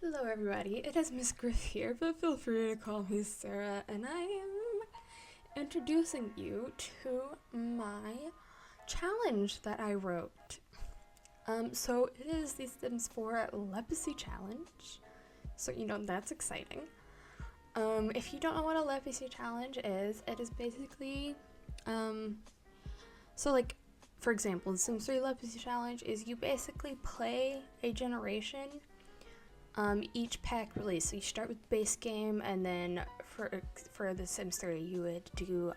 Hello everybody, it is Miss Griff here, but feel free to call me Sarah, and I am introducing you to my challenge that I wrote. So it is the Sims 4 Lepacy challenge, so that's exciting. If you don't know what a Lepacy challenge is, it is basically, for example, the Sims 3 Lepacy challenge is you basically play a generation each pack release. So you start with base game, and then for the Sims 3 you would do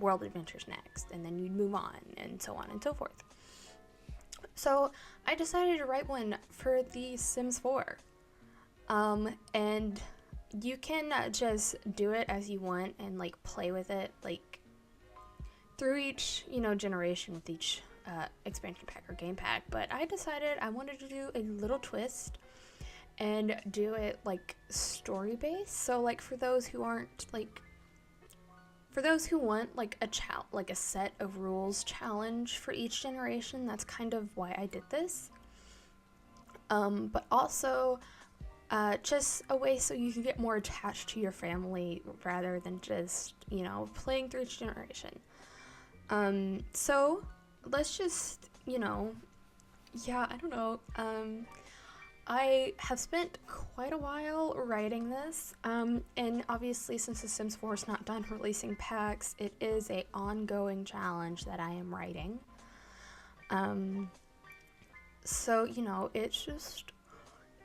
world adventures next, and then you'd move on and so forth. So I decided to write one for the Sims 4, and you can just do it as you want and like play with it like through each generation with each expansion pack or game pack. But I decided I wanted to do a little twist and do it like story based. So like for those who want like a set of rules challenge for each generation, that's kind of why I did this. But also just a way so you can get more attached to your family rather than just playing through each generation. So let's just I don't know. I have spent quite a while writing this, and obviously since The Sims 4 is not done releasing packs, it is an ongoing challenge that I am writing. So, it's just,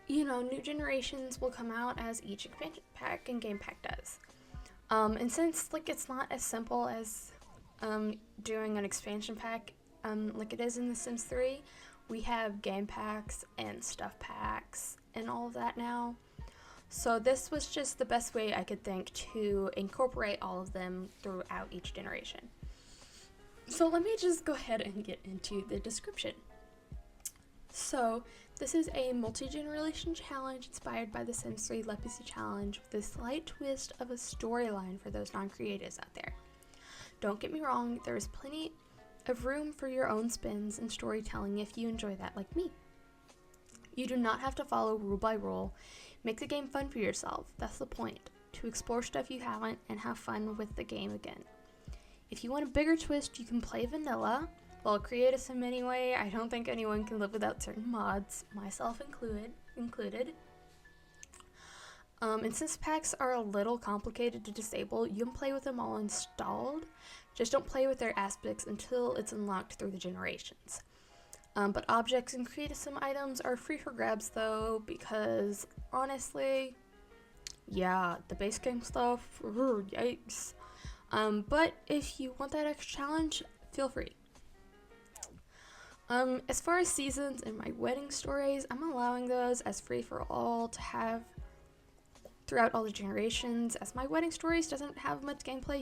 new generations will come out as each expansion pack and game pack does. And since, it's not as simple as doing an expansion pack like it is in The Sims 3, we have game packs and stuff packs and all of that now. So this was just the best way I could think to incorporate all of them throughout each generation. So let me just go ahead and get into the description. So this is a multi-generation challenge inspired by the Sims 3 Lepacy challenge with a slight twist of a storyline for those non-creatives out there. Don't get me wrong, there is plenty of room for your own spins and storytelling if you enjoy that like me. You do not have to follow rule by rule. Make the game fun for yourself. That's the point. To explore stuff you haven't and have fun with the game again. If you want a bigger twist, you can play vanilla. Well, create a sim anyway. I don't think anyone can live without certain mods, myself included. And since packs are a little complicated to disable, you can play with them all installed. Just don't play with their aspects until it's unlocked through the generations. But objects and create sim items are free for grabs though, because honestly, yeah, the base game stuff, yikes. But if you want that extra challenge, feel free. As far as seasons and my wedding stories, I'm allowing those as free for all to have throughout all the generations, as my wedding stories doesn't have much gameplay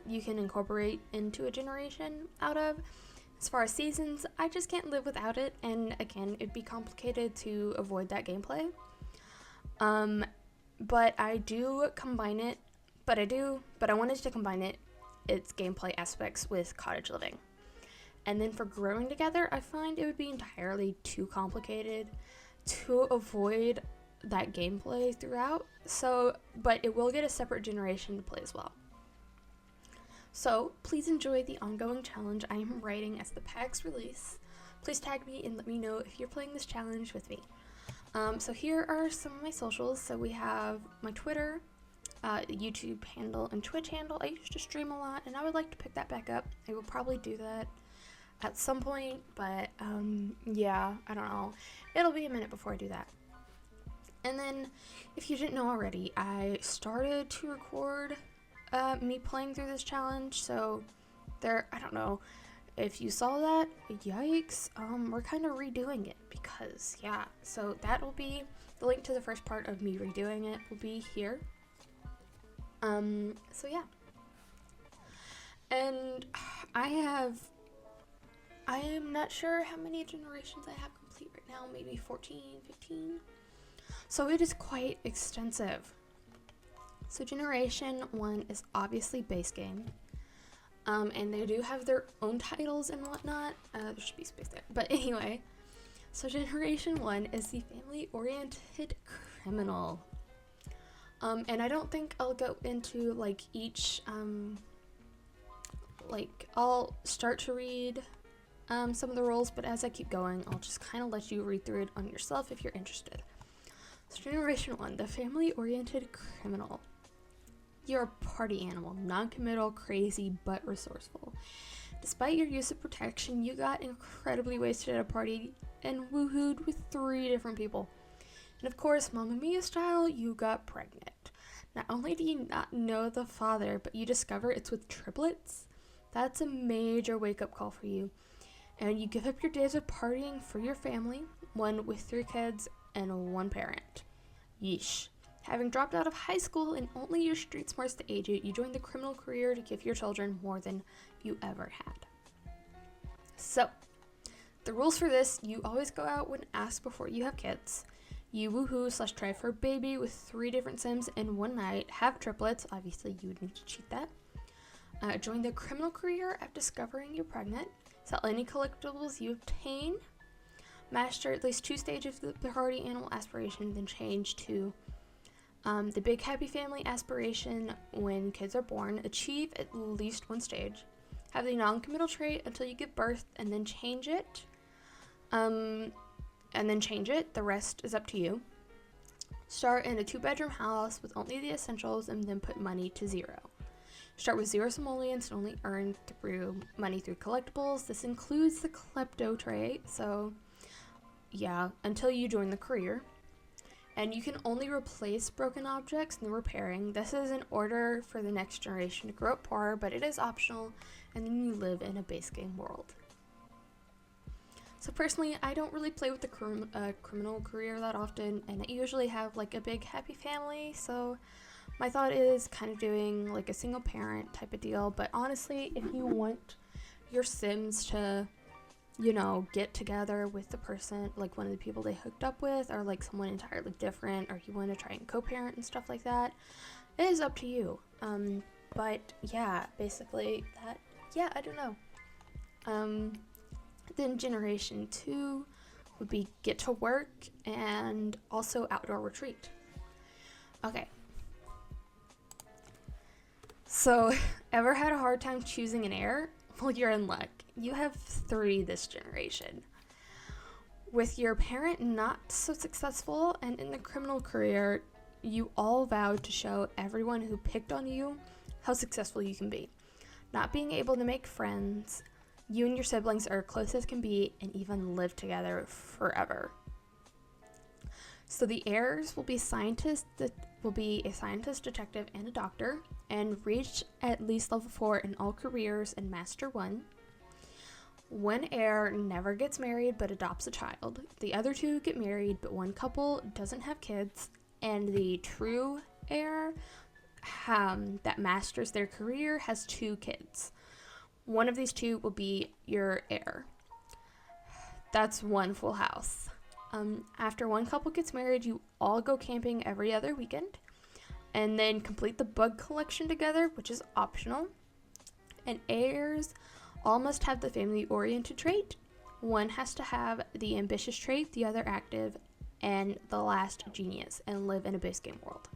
you can incorporate into a generation out of. As far as seasons, I just can't live without it, and again, it'd be complicated to avoid that gameplay. But I do combine it, but I wanted to combine its gameplay aspects with cottage living. And then for growing together, I find it would be entirely too complicated to avoid that gameplay throughout, but it will get a separate generation to play as well. So please enjoy the ongoing challenge I am writing as the packs release. Please tag me and let me know if you're playing this challenge with me. So here are some of my socials. So we have my Twitter, YouTube handle, and Twitch handle. I used to stream a lot, and I would like to pick that back up. I will probably do that at some point, but yeah, I don't know. It'll be a minute before I do that. And then, if you didn't know already, I started to record me playing through this challenge, so I don't know if you saw that, yikes, we're kind of redoing it, because, yeah, so that will be, the link to the first part of me redoing it will be here. So yeah. And I am not sure how many generations I have complete right now, maybe 14, 15. So it is quite extensive. So generation 1 is obviously base game. And they do have their own titles and whatnot. There should be space there. But anyway, So Generation 1 is the family-oriented criminal. And I don't think I'll go into like each, like I'll start to read some of the rules, but as I keep going, I'll just kind of let you read through it on yourself if you're interested. So Generation 1, the family-oriented criminal. You're a party animal, non-committal, crazy, but resourceful. Despite your use of protection, you got incredibly wasted at a party and woohooed with 3 different people. And of course, Mamma Mia style, you got pregnant. Not only do you not know the father, but you discover it's with triplets. That's a major wake-up call for you. And you give up your days of partying for your family, one with 3 kids and 1 parent. Yeesh. Having dropped out of high school and only your street smarts to aid you, you join the criminal career to give your children more than you ever had. So, the rules for this, you always go out when asked before you have kids. You woohoo / try for a baby with 3 different sims in one night. Have triplets, obviously you would need to cheat that. Join the criminal career after discovering you're pregnant. Sell any collectibles you obtain. Master at least 2 stages of the party animal aspiration, then change to the big happy family aspiration when kids are born. Achieve at least 1 stage. Have the non-committal trait until you give birth and then change it. The rest is up to you. Start in a 2-bedroom house with only the essentials and then put money to 0. Start with 0 simoleons and only earn through money through collectibles. This includes the klepto trait, so yeah, until you join the career. And you can only replace broken objects in the repairing. This is in order for the next generation to grow up poor, but it is optional, and then you live in a base game world. So personally, I don't really play with the criminal career that often, and I usually have like a big happy family, so my thought is kind of doing like a single parent type of deal. But honestly, if you want your Sims to, you know, get together with the person, like one of the people they hooked up with, or like someone entirely different, or you want to try and co-parent and stuff like that, it is up to you. But yeah, basically that, yeah, I don't know. Then Generation 2 would be get to work and also outdoor retreat. Okay. So, ever had a hard time choosing an heir? Well, you're in luck. You have 3 this generation. With your parent not so successful and in the criminal career, you all vowed to show everyone who picked on you how successful you can be. Not being able to make friends, you and your siblings are close as can be and even live together forever. So the heirs will be scientists that will be a scientist, detective, and a doctor, and reach at least level 4 in all careers and master 1. One heir never gets married but adopts a child. The other 2 get married, but one couple doesn't have kids, and the true heir that masters their career has 2 kids. One of these 2 will be your heir. That's 1 full house. After one couple gets married, you all go camping every other weekend, and then complete the bug collection together, which is optional. And heirs all must have the family-oriented trait. One has to have the ambitious trait, the other active, and the last genius, and live in a base game world.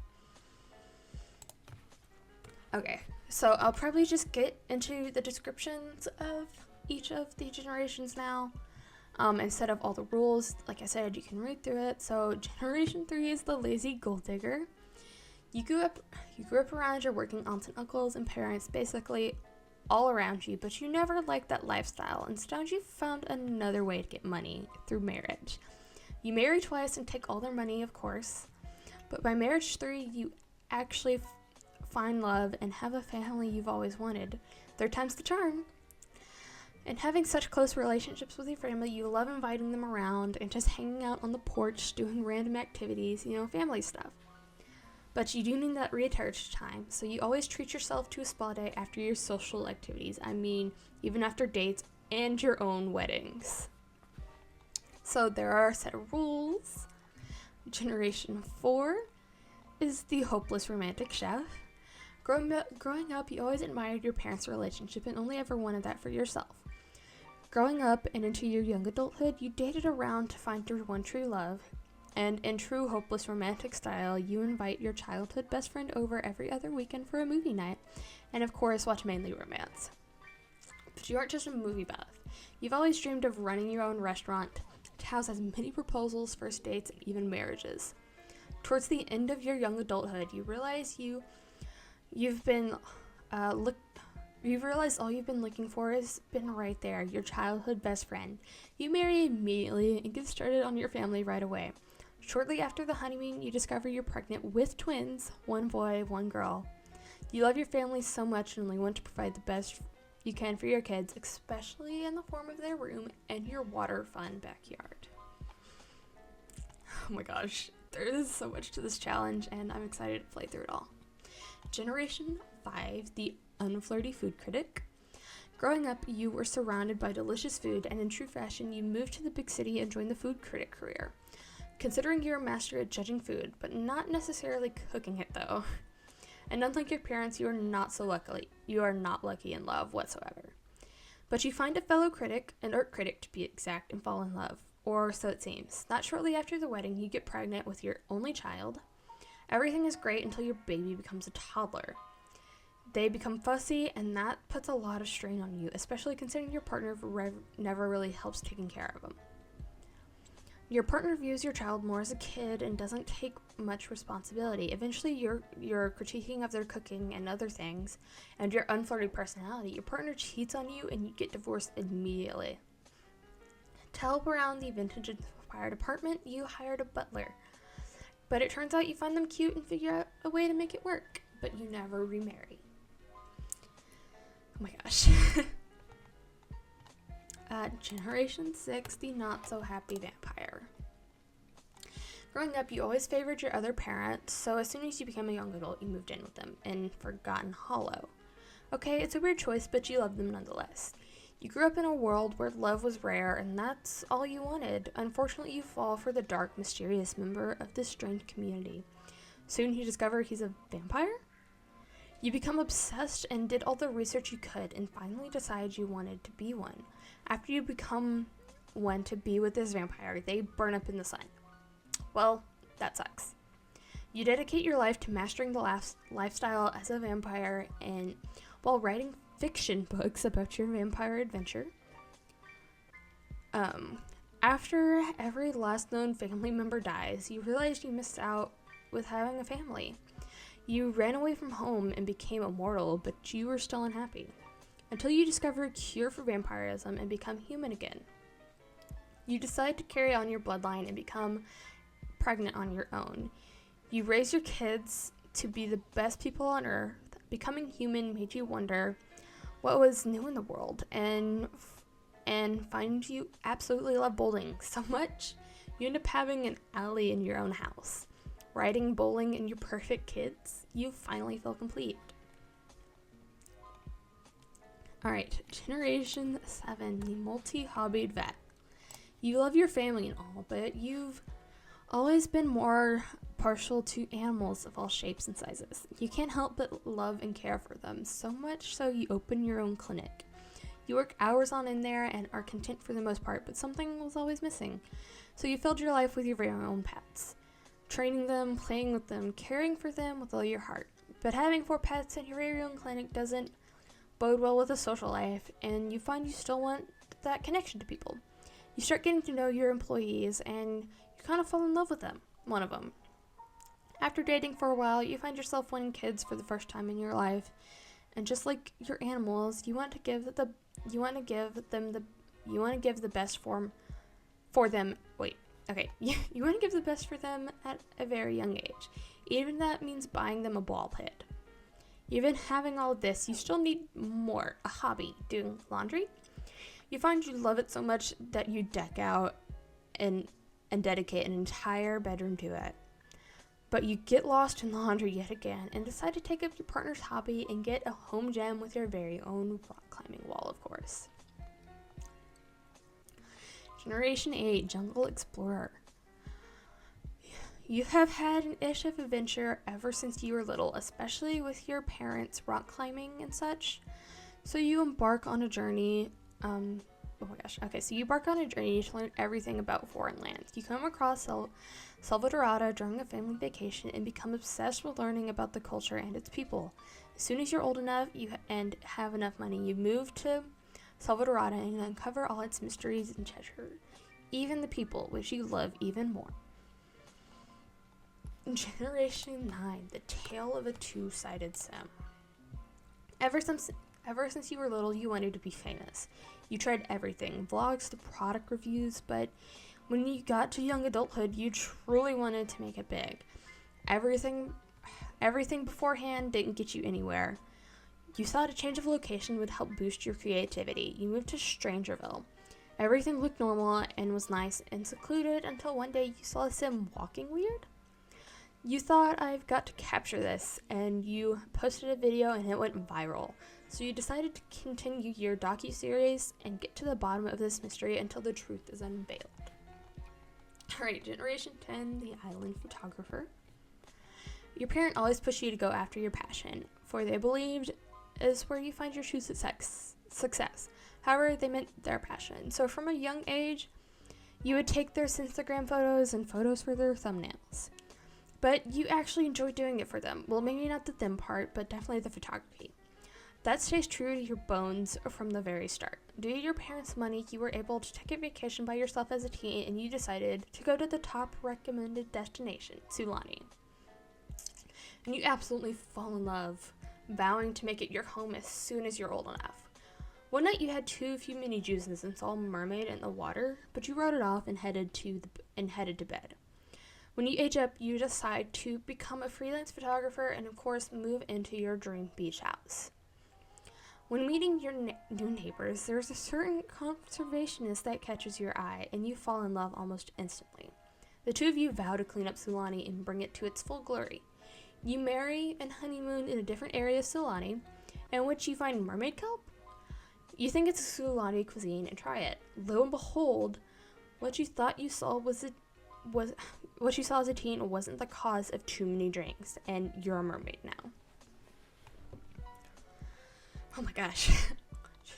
Okay, so I'll probably just get into the descriptions of each of the generations now. Instead of all the rules, like I said, you can read through it. So Generation 3 is the lazy gold digger. You grew up around your working aunts and uncles and parents, basically all around you, but you never liked that lifestyle. Instead, you found another way to get money through marriage. You marry twice and take all their money, of course, but by marriage 3, you actually find love and have a family you've always wanted. 3rd time's the charm. And having such close relationships with your family, you love inviting them around and just hanging out on the porch, doing random activities, you know, family stuff. But you do need that recharge time, so you always treat yourself to a spa day after your social activities. I mean, even after dates and your own weddings. So there are a set of rules. Generation 4 is the hopeless romantic chef. Growing up, you always admired your parents' relationship and only ever wanted that for yourself. Growing up and into your young adulthood, you dated around to find your one true love, and in true hopeless romantic style, you invite your childhood best friend over every other weekend for a movie night, and of course watch mainly romance. But you aren't just a movie buff. You've always dreamed of running your own restaurant to house as many proposals, first dates, and even marriages. Towards the end of your young adulthood, you realize you've realized all you've been looking for has been right there, your childhood best friend. You marry immediately and get started on your family right away. Shortly after the honeymoon, you discover you're pregnant with twins, one boy, one girl. You love your family so much and only want to provide the best you can for your kids, especially in the form of their room and your water fun backyard. Oh my gosh, there is so much to this challenge, and I'm excited to play through it all. Generation 5, the unflirty food critic. Growing up, you were surrounded by delicious food, and in true fashion, you moved to the big city and joined the food critic career. Considering you're a master at judging food, but not necessarily cooking it though. And unlike your parents, you are not lucky in love whatsoever. But you find a fellow critic, an art critic to be exact, and fall in love. Or so it seems. Not shortly after the wedding, you get pregnant with your only child. Everything is great until your baby becomes a toddler. They become fussy, and that puts a lot of strain on you, especially considering your partner never really helps taking care of them. Your partner views your child more as a kid and doesn't take much responsibility. Eventually, you're critiquing of their cooking and other things, and your unflirty personality. Your partner cheats on you, and you get divorced immediately. To help around the vintage-inspired apartment, you hired a butler. But it turns out you find them cute and figure out a way to make it work, but you never remarry. Oh my gosh. Generation 6, the not-so-happy vampire. Growing up, you always favored your other parent, so as soon as you became a young adult, you moved in with them in Forgotten Hollow. Okay, it's a weird choice, but you love them nonetheless. You grew up in a world where love was rare, and that's all you wanted. Unfortunately, you fall for the dark, mysterious member of this strange community. Soon you discover he's a vampire? You become obsessed and did all the research you could, and finally decide you wanted to be one. After you become one to be with this vampire, they burn up in the sun. Well, that sucks. You dedicate your life to mastering the lifestyle as a vampire, and while writing fiction books about your vampire adventure. After every last known family member dies, you realize you missed out with having a family. You ran away from home and became immortal, but you were still unhappy. Until you discover a cure for vampirism and become human again. You decide to carry on your bloodline and become pregnant on your own. You raise your kids to be the best people on earth. Becoming human made you wonder what was new in the world, and find you absolutely love bowling so much you end up having an alley in your own house. Riding, bowling, and your perfect kids, you finally feel complete. Alright, Generation 7, the multi-hobbied vet. You love your family and all, but you've always been more partial to animals of all shapes and sizes. You can't help but love and care for them, so much so you open your own clinic. You work hours on in there and are content for the most part, but something was always missing. So you filled your life with your very own pets. Training them, playing with them, caring for them with all your heart. But having 4 pets in your very own clinic doesn't bode well with a social life, and you find you still want that connection to people. You start getting to know your employees, and you kind of fall in love with them, one of them. After dating for a while, you find yourself wanting kids for the first time in your life, and just like your animals, you want to give the best for them. You want to give the best for them at a very young age, even if that means buying them a ball pit. Even having all of this, you still need more, a hobby, doing laundry. You find you love it so much that you deck out and dedicate an entire bedroom to it. But you get lost in laundry yet again and decide to take up your partner's hobby and get a home gym with your very own rock climbing wall, of course. Generation 8, Jungle Explorer. You have had an itch of adventure ever since you were little, especially with your parents rock climbing and such. So you embark on a journey Oh my gosh. Okay, so you embark on a journey to learn everything about foreign lands. You come across Salvadorada during a family vacation and become obsessed with learning about the culture and its people. As soon as you're old enough and have enough money, you move to Salvadorada and uncover all its mysteries and treasure, even the people, which you love even more. Generation 9, the tale of a two-sided sim. Ever since you were little, you wanted to be famous. You tried everything, vlogs to product reviews, but when you got to young adulthood, you truly wanted to make it big. Everything beforehand didn't get you anywhere. You thought a change of location would help boost your creativity. You moved to Strangerville. Everything looked normal and was nice and secluded until one day you saw a sim walking weird. You thought, I've got to capture this, and you posted a video and it went viral. So you decided to continue your docu-series and get to the bottom of this mystery until the truth is unveiled. Alright, Generation 10, the island photographer. Your parent always pushed you to go after your passion, for they believed is where you find your true success. However, they meant their passion. So from a young age, you would take their Instagram photos and photos for their thumbnails. But you actually enjoy doing it for them. Well, maybe not the them part, but definitely the photography. That stays true to your bones from the very start. Due to your parents' money, you were able to take a vacation by yourself as a teen, and you decided to go to the top recommended destination, Sulani. And you absolutely fall in love, vowing to make it your home as soon as you're old enough. One night you had too few mini juices and saw a mermaid in the water, but you wrote it off and headed to bed. When you age up, you decide to become a freelance photographer and, of course, move into your dream beach house. When meeting your new neighbors, there's a certain conservationist that catches your eye, and you fall in love almost instantly. The two of you vow to clean up Sulani and bring it to its full glory. You marry and honeymoon in a different area of Sulani, in which you find mermaid kelp. You think it's Sulani cuisine and try it. Lo and behold, what you thought you saw what you saw as a teen wasn't the cause of too many drinks, and you're a mermaid now. Oh my gosh.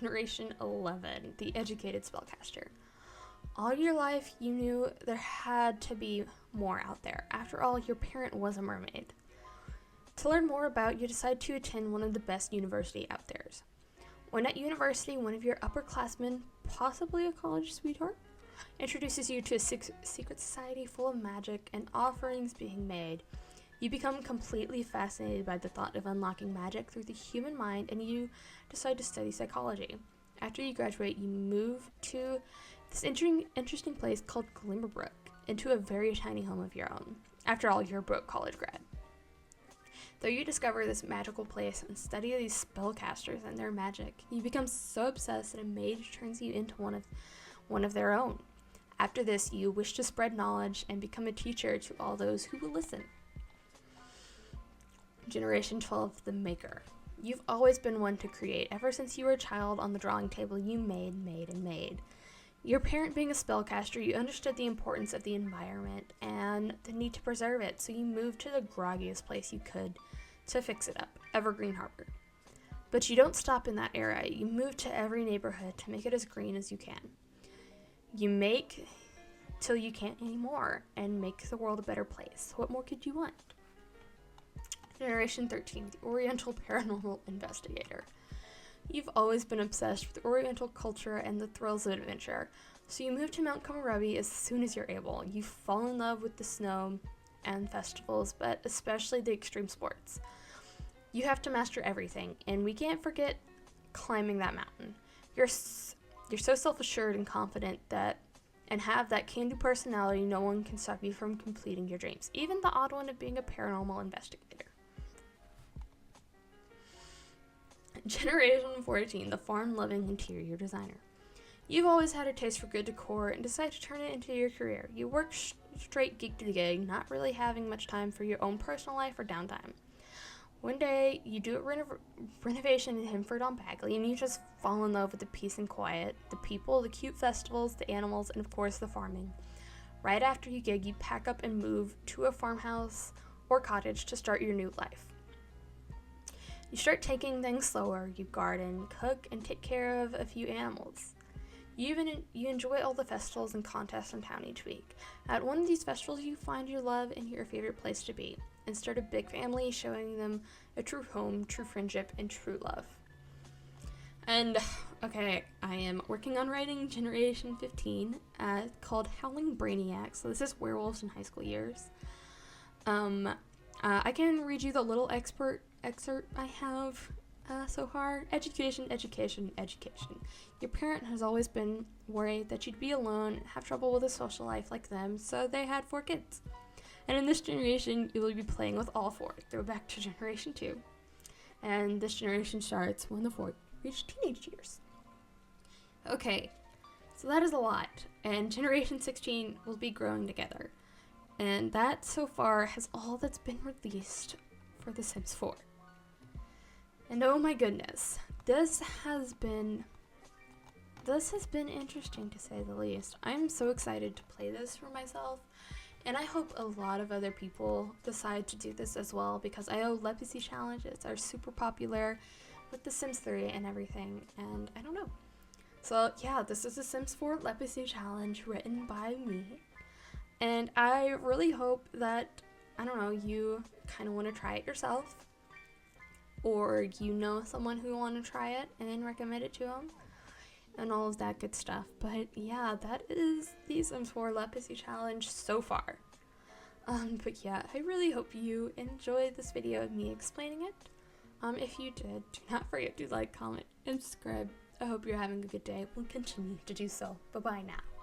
Generation 11, the educated spellcaster. All your life, you knew there had to be more out there. After all, your parent was a mermaid. To learn more about, you decide to attend one of the best university out there. When at university, one of your upperclassmen, possibly a college sweetheart, introduces you to a secret society full of magic and offerings being made. You become completely fascinated by the thought of unlocking magic through the human mind, and you decide to study psychology. After you graduate, you move to this interesting place called Glimmerbrook, into a very tiny home of your own. After all, you're a broke college grad. Though you discover this magical place and study these spellcasters and their magic, you become so obsessed that a mage turns you into one of their own. After this, you wish to spread knowledge and become a teacher to all those who will listen. Generation 12, the maker. You've always been one to create. Ever since you were a child on the drawing table, you made. Your parent being a spellcaster, you understood the importance of the environment and the need to preserve it, so you moved to the groggiest place you could to fix it up, Evergreen Harbor. But you don't stop in that era. You move to every neighborhood to make it as green as you can. You make till you can't anymore and make the world a better place. What more could you want? Generation 13, the Oriental Paranormal Investigator. You've always been obsessed with Oriental culture and the thrills of adventure, so you move to Mount Komorebi as soon as you're able. You fall in love with the snow and festivals, but especially the extreme sports. You have to master everything, and we can't forget climbing that mountain. You're so self-assured and confident and have that can-do personality, no one can stop you from completing your dreams, even the odd one of being a paranormal investigator. Generation 14, the farm-loving interior designer. You've always had a taste for good decor and decided to turn it into your career. You work straight gig to gig, not really having much time for your own personal life or downtime. One day, you do a renovation in Hemford on Bagley, and you just fall in love with the peace and quiet, the people, the cute festivals, the animals, and of course the farming. Right after you gig, you pack up and move to a farmhouse or cottage to start your new life. You start taking things slower, you garden, cook, and take care of a few animals. You enjoy all the festivals and contests in town each week. At one of these festivals, you find your love and your favorite place to be, and start a big family, showing them a true home, true friendship, and true love. And, okay, I am working on writing Generation 15, called Howling Brainiac, so this is werewolves in high school years. I can read you the little excerpt I have so far. Education, education, education. Your parent has always been worried that you'd be alone, have trouble with a social life like them, so they had 4 kids. And in this generation, you will be playing with all 4. Go back to Generation 2. And this generation starts when the 4 reach teenage years. Okay, so that is a lot. And Generation 16 will be growing together. And that, so far, has all that's been released for The Sims 4. And oh my goodness, this has been interesting to say the least. I'm so excited to play this for myself, and I hope a lot of other people decide to do this as well, because I know Lepacy challenges are super popular with The Sims 3 and everything, and I don't know. So yeah, this is The Sims 4 Lepacy challenge written by me. And I really hope that, I don't know, you kind of want to try it yourself, or you know someone who want to try it and recommend it to them, and all of that good stuff. But yeah, that is the Sims 4 Lepacy challenge so far. But yeah, I really hope you enjoyed this video of me explaining it. If you did, do not forget to like, comment, and subscribe. I hope you're having a good day. We'll continue to do so. Bye-bye now.